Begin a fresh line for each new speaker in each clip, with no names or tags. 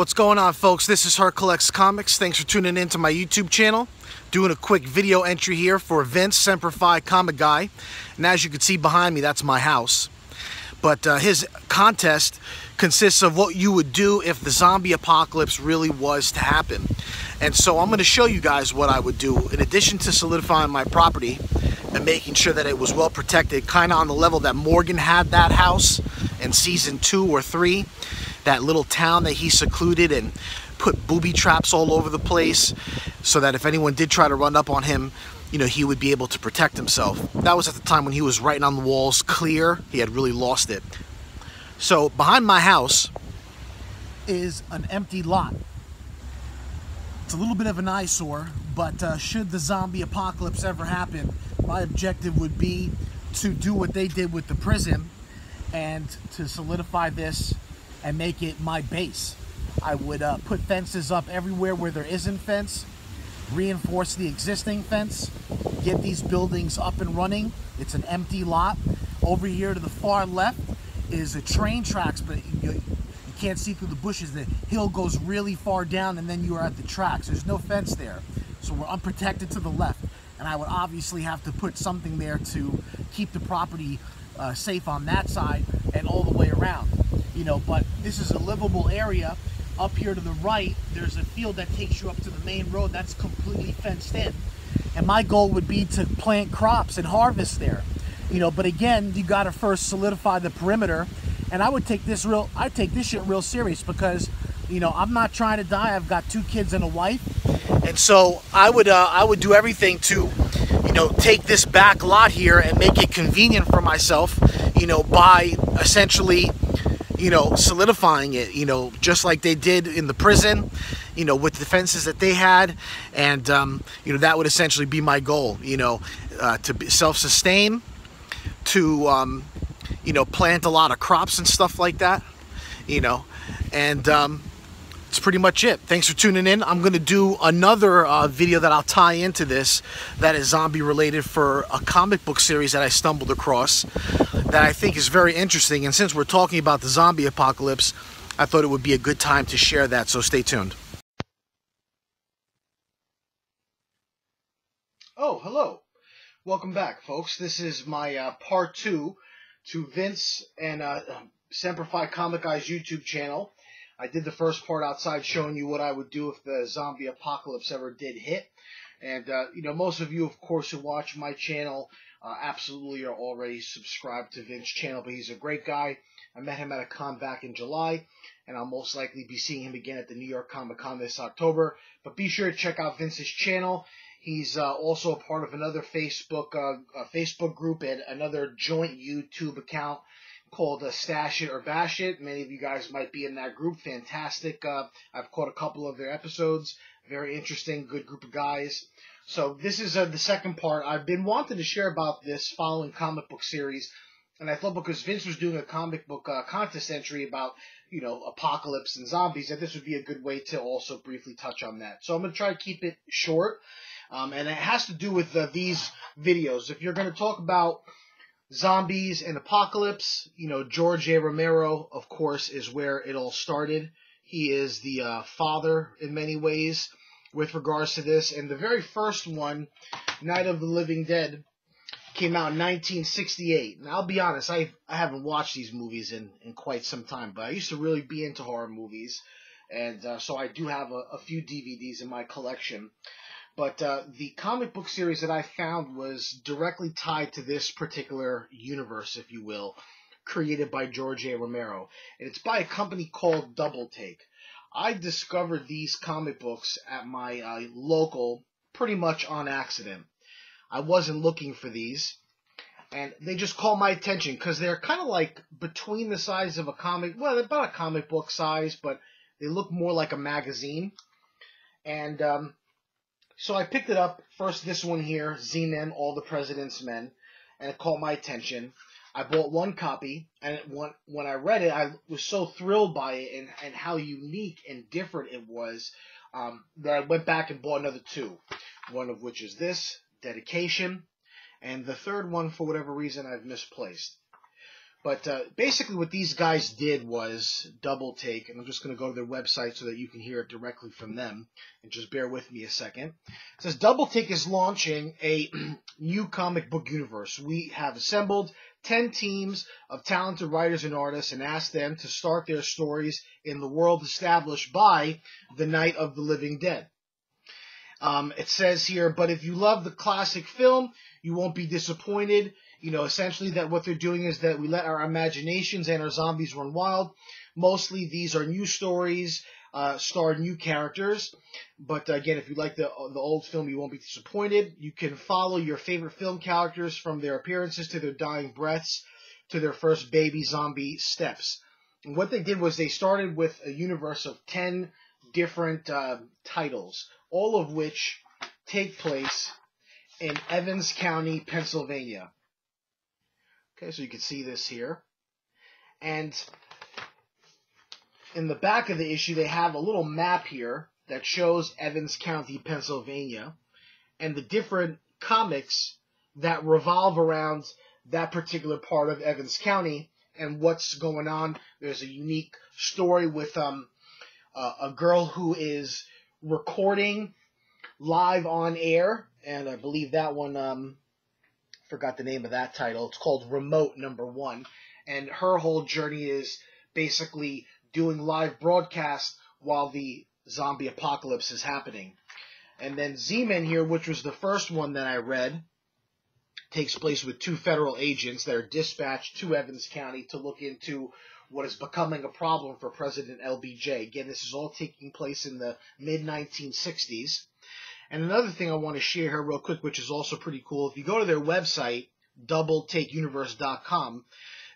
What's going on, folks? This is Her Collects Comics. Thanks for tuning in to my YouTube channel. Doing a quick video entry here for Vince, SemperFi comic guy. And as you can see behind me, that's my house. But his contest consists of what you would do if the zombie apocalypse really was to happen. And so I'm going to show you guys what I would do. In addition to solidifying my property and making sure that it was well protected, kind of on the level that Morgan had that house in season 2 or 3. That little town that he secluded and put booby traps all over the place so that if anyone did try to run up on him, you know, he would be able to protect himself. That was at the time when he was writing on the walls clear. He had really lost it. So behind my house is an empty lot. It's a little bit of an eyesore, but should the zombie apocalypse ever happen, my objective would be to do what they did with the prison and to solidify this and make it my base. I would put fences up everywhere where there isn't fence, reinforce the existing fence, get these buildings up and running. It's an empty lot. Over here to the far left is a train tracks, but you can't see through the bushes. The hill goes really far down and then you are at the tracks. There's no fence there. So we're unprotected to the left. And I would obviously have to put something there to keep the property safe on that side and all the way around. You know, but this is a livable area. Up here to the right, there's a field that takes you up to the main road that's completely fenced in. And my goal would be to plant crops and harvest there. You know, but again, you got to first solidify the perimeter. And I would take this shit real serious because, you know, I'm not trying to die. I've got 2 kids and a wife. And so I would do everything to, you know, take this back lot here and make it convenient for myself, you know, by essentially, you know, solidifying it, you know, just like they did in the prison, you know, with the fences that they had. And, you know, that would essentially be my goal, you know, to self-sustain, to, you know, plant a lot of crops and stuff like that, you know, and that's pretty much it. Thanks for tuning in. I'm going to do another video that I'll tie into this that is zombie related for a comic book series that I stumbled across that I think is very interesting. And since we're talking about the zombie apocalypse, I thought it would be a good time to share that. So stay tuned. Oh, hello. Welcome back, folks. This is my part 2 to Vince and SemperFi Comic Guy's YouTube channel. I did the first part outside showing you what I would do if the zombie apocalypse ever did hit. And, you know, most of you, of course, who watch my channel absolutely are already subscribed to Vince's channel. But he's a great guy. I met him at a con back in July. And I'll most likely be seeing him again at the New York Comic Con this October. But be sure to check out Vince's channel. He's also a part of another Facebook group and another joint YouTube account called Stash It or Bash It. Many of you guys might be in that group. Fantastic. I've caught a couple of their episodes. Very interesting. Good group of guys. So this is the second part. I've been wanting to share about this following comic book series. And I thought because Vince was doing a comic book contest entry about, you know, apocalypse and zombies, that this would be a good way to also briefly touch on that. So I'm going to try to keep it short. And it has to do with these videos. If you're going to talk about zombies and apocalypse, you know, George A. Romero, of course, is where it all started. He is the father in many ways with regards to this. And the very first one, Night of the Living Dead, came out in 1968. And I'll be honest, I haven't watched these movies in quite some time, but I used to really be into horror movies. And so I do have a few DVDs in my collection. But the comic book series that I found was directly tied to this particular universe, if you will, created by George A. Romero. And it's by a company called Double Take. I discovered these comic books at my local pretty much on accident. I wasn't looking for these. And they just caught my attention because they're kind of like between the size of a comic. Well, they're about a comic book size, but they look more like a magazine. And so I picked it up, first this one here, Z-Men, All the President's Men, and it caught my attention. I bought one copy, and when I read it, I was so thrilled by it and how unique and different it was that I went back and bought another 2, one of which is this, Dedication, and the third one, for whatever reason, I've misplaced. But basically what these guys did was Double Take, and I'm just going to go to their website so that you can hear it directly from them, and just bear with me a second. It says, Double Take is launching a new comic book universe. We have assembled 10 teams of talented writers and artists and asked them to start their stories in the world established by the Night of the Living Dead. It says here, but if you love the classic film, you won't be disappointed. You know, essentially that what they're doing is that we let our imaginations and our zombies run wild. Mostly these are new stories, star new characters. But again, if you like the old film, you won't be disappointed. You can follow your favorite film characters from their appearances to their dying breaths to their first baby zombie steps. And what they did was they started with a universe of 10 different titles, all of which take place in Evans County, Pennsylvania. Okay, so you can see this here. And in the back of the issue, they have a little map here that shows Evans County, Pennsylvania, and the different comics that revolve around that particular part of Evans County and what's going on. There's a unique story with a girl who is recording live on air, and I believe that one, forgot the name of that title. It's called Remote Number 1, and her whole journey is basically doing live broadcasts while the zombie apocalypse is happening. And then Z-Men here, which was the first one that I read, takes place with 2 federal agents that are dispatched to Evans County to look into what is becoming a problem for President LBJ. Again, this is all taking place in the mid-1960s. And another thing I want to share here real quick, which is also pretty cool, if you go to their website, doubletakeuniverse.com,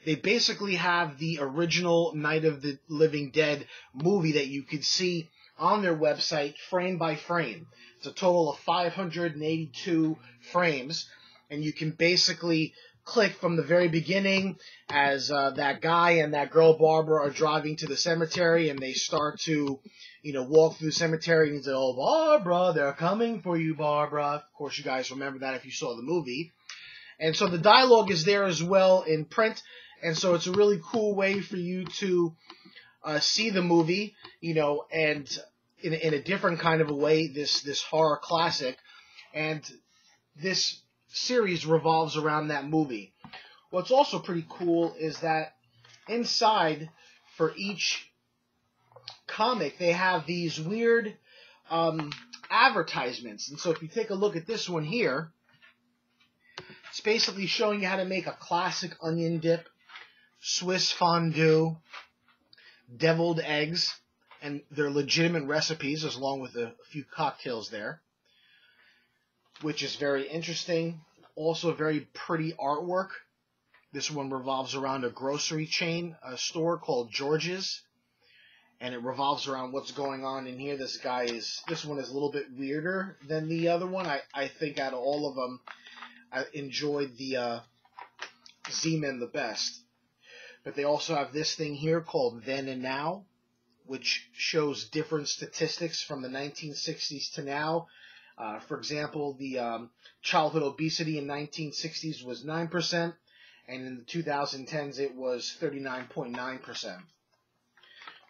they basically have the original Night of the Living Dead movie that you could see on their website frame by frame. It's a total of 582 frames, and you can basically click from the very beginning as that guy and that girl Barbara are driving to the cemetery, and they start to, you know, walk through the cemetery, and he said, "Oh, Barbara, they're coming for you, Barbara." Of course, you guys remember that if you saw the movie. And so the dialogue is there as well in print, and so it's a really cool way for you to see the movie, you know, and in a different kind of a way, this horror classic. And this series revolves around that movie. What's also pretty cool is that inside, for each comic, they have these weird advertisements. And so if you take a look at this one here, it's basically showing you how to make a classic onion dip, Swiss fondue, deviled eggs, and they're legitimate recipes, along with a few cocktails there, which is very interesting. Also very pretty artwork. This one revolves around a grocery chain, a store called George's, and it revolves around what's going on in here. This one is a little bit weirder than the other one. I think out of all of them, I enjoyed the Z-Men the best. But they also have this thing here called Then and Now, which shows different statistics from the 1960s to now. For example, the childhood obesity in 1960s was 9%, and in the 2010s it was 39.9%.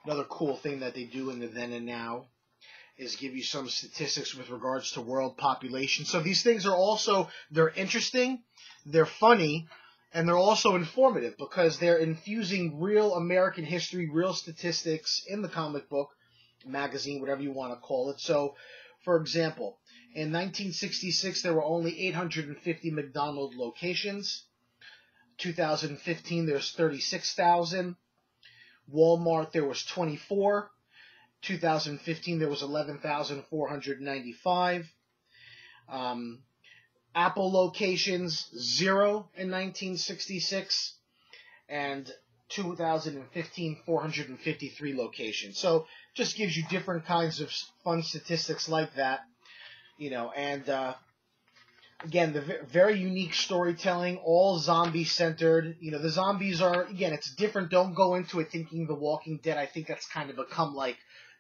Another cool thing that they do in the Then and Now is give you some statistics with regards to world population. So these things are also, they're interesting, they're funny, and they're also informative because they're infusing real American history, real statistics in the comic book, magazine, whatever you want to call it. So, for example, in 1966, there were only 850 McDonald's locations. 2015, there's 36,000. Walmart, there was 24. 2015, there was 11,495. Apple locations, 0 in 1966. And 2015, 453 locations. So just gives you different kinds of fun statistics like that. You know, and again, the very unique storytelling, all zombie-centered. You know, the zombies are, again, it's different. Don't go into it thinking The Walking Dead. I think that's kind of become like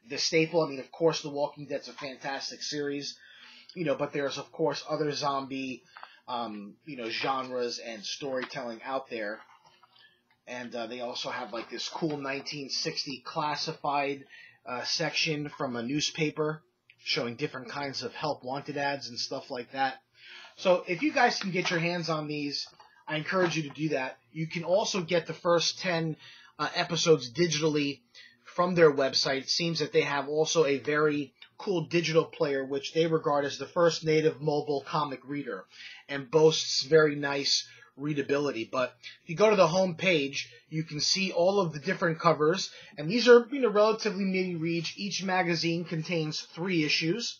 the staple. I mean, of course, The Walking Dead's a fantastic series. You know, but there's, of course, other zombie, you know, genres and storytelling out there. And they also have like this cool 1960 classified section from a newspaper showing different kinds of help wanted ads and stuff like that. So if you guys can get your hands on these, I encourage you to do that. You can also get the first 10 episodes digitally from their website. It seems that they have also a very cool digital player, which they regard as the first native mobile comic reader, and boasts very nice readability. But if you go to the home page, you can see all of the different covers, and these are relatively mini reads. Each magazine contains 3 issues.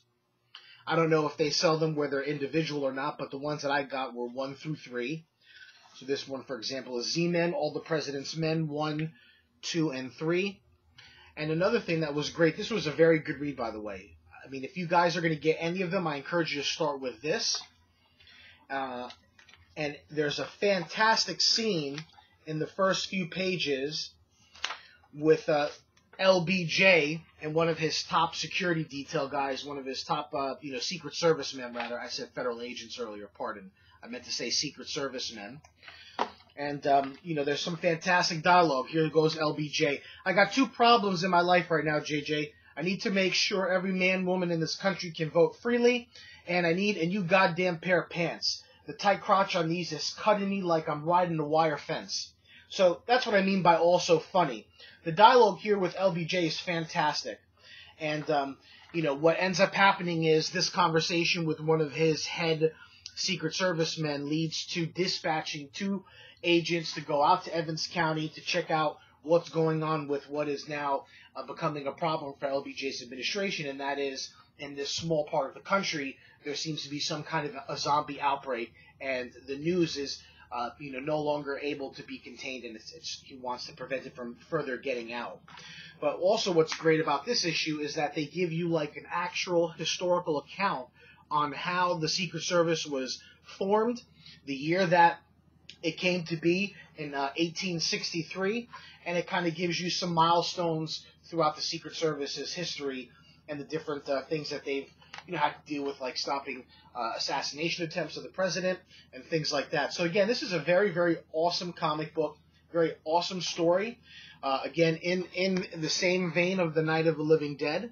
I don't know if they sell them where they're individual or not, but the ones that I got were 1 through 3. So this one, for example, is Z-Men, All the President's Men, 1, 2, and 3. And another thing that was great, this was a very good read, by the way. I mean, if you guys are going to get any of them, I encourage you to start with this. And there's a fantastic scene in the first few pages with LBJ and one of his top security detail guys, one of his top, Secret Service men, rather. I said federal agents earlier, pardon. I meant to say Secret Service men. And, there's some fantastic dialogue. Here goes LBJ. I got 2 problems in my life right now, JJ. I need to make sure every man, woman in this country can vote freely, and I need a new goddamn pair of pants. The tight crotch on these is cutting me like I'm riding a wire fence. So that's what I mean by also funny. The dialogue here with LBJ is fantastic. And, what ends up happening is this conversation with one of his head Secret Service men leads to dispatching 2 agents to go out to Evans County to check out what's going on with what is now becoming a problem for LBJ's administration, and that is, in this small part of the country, there seems to be some kind of a zombie outbreak, and the news is no longer able to be contained, and he wants to prevent it from further getting out. But also what's great about this issue is that they give you like an actual historical account on how the Secret Service was formed, the year that it came to be in 1863, and it kind of gives you some milestones throughout the Secret Service's history and the different things that they've had to deal with, like stopping assassination attempts of the president and things like that. So again, this is a very, very awesome comic book, very awesome story. Again, in the same vein of the Night of the Living Dead.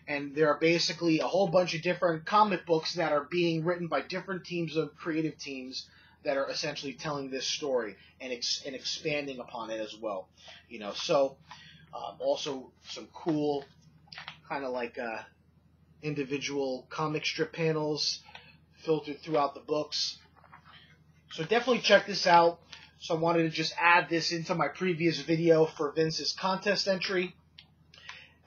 And there are basically a whole bunch of different comic books that are being written by different teams of creative teams that are essentially telling this story and expanding upon it as well. So also some cool kind of like individual comic strip panels filtered throughout the books. So definitely check this out. So I wanted to just add this into my previous video for Vince's contest entry.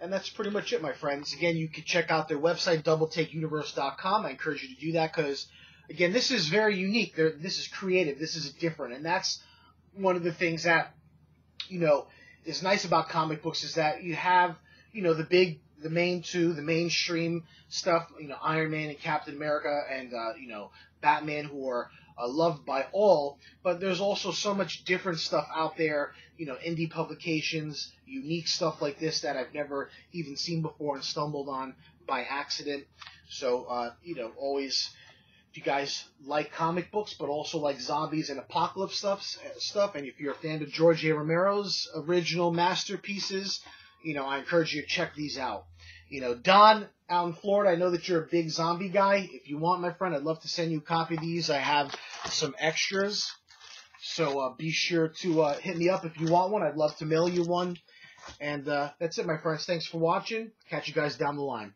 And that's pretty much it, my friends. Again, you can check out their website, doubletakeuniverse.com. I encourage you to do that because, again, this is very unique. This is creative. This is different. And that's one of the things that, is nice about comic books is that you have, the main 2, the mainstream stuff, Iron Man and Captain America and, Batman, who are loved by all, but there's also so much different stuff out there, indie publications, unique stuff like this that I've never even seen before and stumbled on by accident. So, always, if you guys like comic books, but also like zombies and apocalypse stuff, and if you're a fan of George A. Romero's original masterpieces, I encourage you to check these out. Don, out in Florida, I know that you're a big zombie guy. If you want, my friend, I'd love to send you a copy of these. I have some extras. So be sure to hit me up if you want one. I'd love to mail you one. And that's it, my friends. Thanks for watching. Catch you guys down the line.